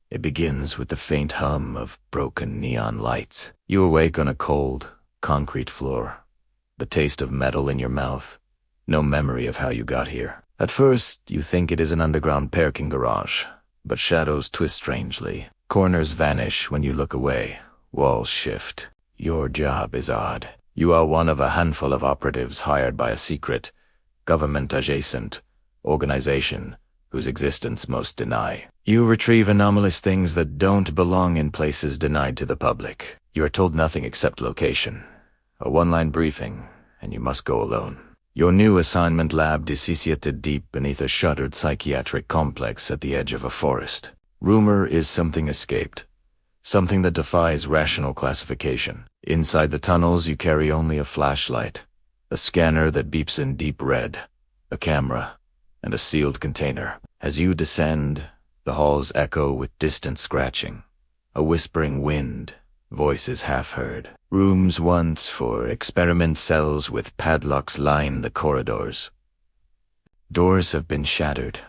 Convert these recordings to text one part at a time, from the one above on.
It begins with the faint hum of broken neon lights. You awake on a cold, concrete floor. The taste of metal in your mouth. No memory of how you got here. At first, you think it is an underground parking garage, but shadows twist strangely. Corners vanish when you look away. Walls shift. Your job is odd. You are one of a handful of operatives hired by a secret, government-adjacent organization whose existence most deny. You retrieve anomalous things that don't belong in places denied to the public. You are told nothing except location. A one-line briefing, and you must go alone. Your new assignment lab is situated deep beneath a shuttered psychiatric complex at the edge of a forest. Rumor is something escaped. Something that defies rational classification. Inside the tunnels, you carry only a flashlight, a scanner that beeps in deep red, a camera, and a sealed container. As you descend, the halls echo with distant scratching, a whispering wind, voices half heard. Rooms once for experiment cells with padlocks line the corridors. Doors have been shattered.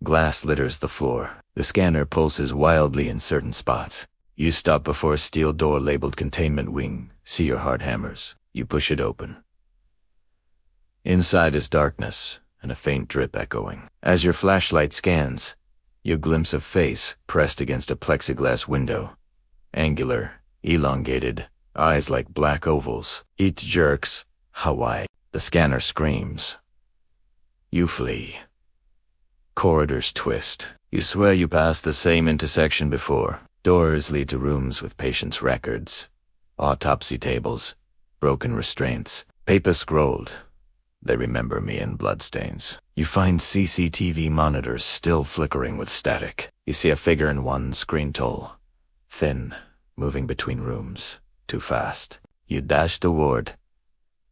Glass litters the floor. The scanner pulses wildly in certain spots. You stop before a steel door labeled containment wing. See your heart hammers. You push it open. Inside is darkness and a faint drip echoing. As your flashlight scans, you glimpse a face pressed against a plexiglass window. Angular, elongated, eyes like black ovals. It jerks. Hawaii. The scanner screams. You flee. Corridors twist. You swear you passed the same intersection before. Doors lead to rooms with patients' records, autopsy tables, broken restraints, paper scrolled. They remember me in bloodstains. You find CCTV monitors still flickering with static. You see a figure in one screen tall, thin, moving between rooms, too fast. You dash toward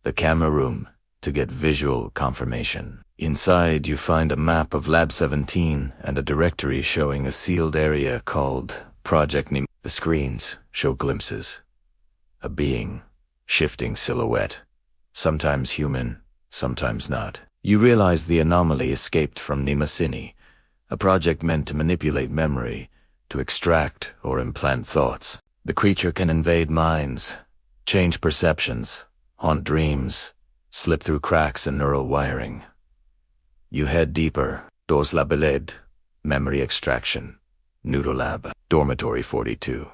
the camera room to get visual confirmation. Inside, you find a map of Lab 17 and a directory showing a sealed area called Project Nim. The screens show glimpses. A being, shifting silhouette, sometimes human, sometimes not. You realize the anomaly escaped from Nemesini, a project meant to manipulate memory, to extract or implant thoughts. The creature can invade minds, change perceptions, haunt dreams, slip through cracks in neural wiring. You head deeper. Doors labeled, memory extraction, Neurolab, Dormitory 42.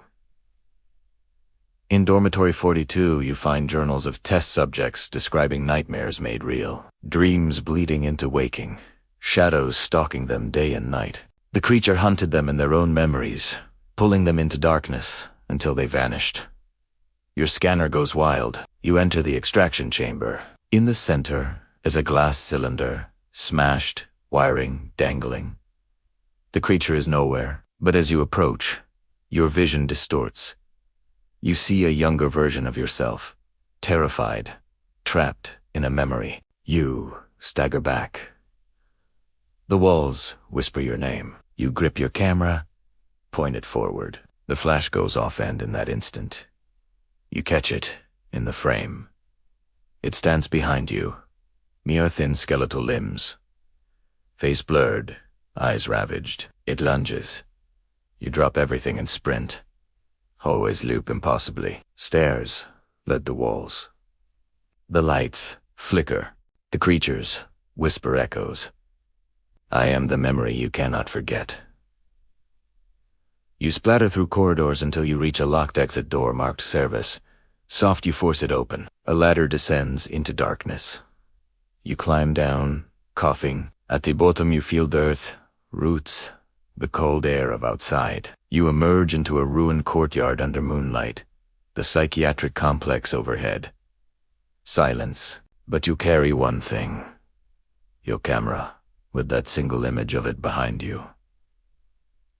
In Dormitory 42, you find journals of test subjects describing nightmares made real, dreams bleeding into waking, shadows stalking them day and night. The creature hunted them in their own memories, pulling them into darkness until they vanished. Your scanner goes wild. You enter the extraction chamber. In the center is a glass cylinder, smashed, wiring dangling. The creature is nowhere, but as you approach, your vision distorts. You see a younger version of yourself, terrified, trapped in a memory. You stagger back. The walls whisper your name. You grip your camera, point it forward. The flash goes off, and in that instant, you catch it in the frame. It stands behind you, mere thin skeletal limbs. Face blurred, eyes ravaged. It lunges. You drop everything and sprint. Always loop impossibly. Stairs led the walls. The lights flicker. The creatures whisper echoes. I am the memory you cannot forget. You splatter through corridors until you reach a locked exit door marked Service. Soft, you force it open. A ladder descends into darkness. You climb down, coughing. At the bottom you feel dirt, roots, the cold air of outside. You emerge into a ruined courtyard under moonlight, the psychiatric complex overhead. Silence, but you carry one thing. Your camera, with that single image of it behind you.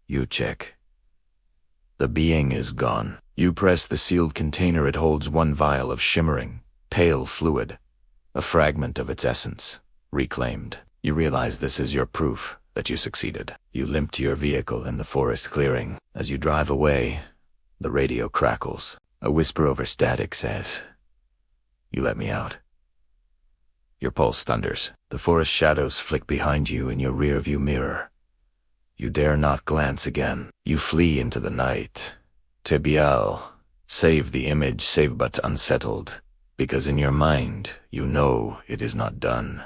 You check. The being is gone. You press the sealed container. It holds one vial of shimmering, pale fluid, a fragment of its essence, reclaimed. You realize this is your proof that you succeeded. You limp to your vehicle in the forest clearing. As you drive away, the radio crackles. A whisper over static says, "You let me out." Your pulse thunders. The forest shadows flick behind you in your rearview mirror. You dare not glance again. You flee into the night. Tibial, save the image, save but unsettled, because in your mind you know it is not done.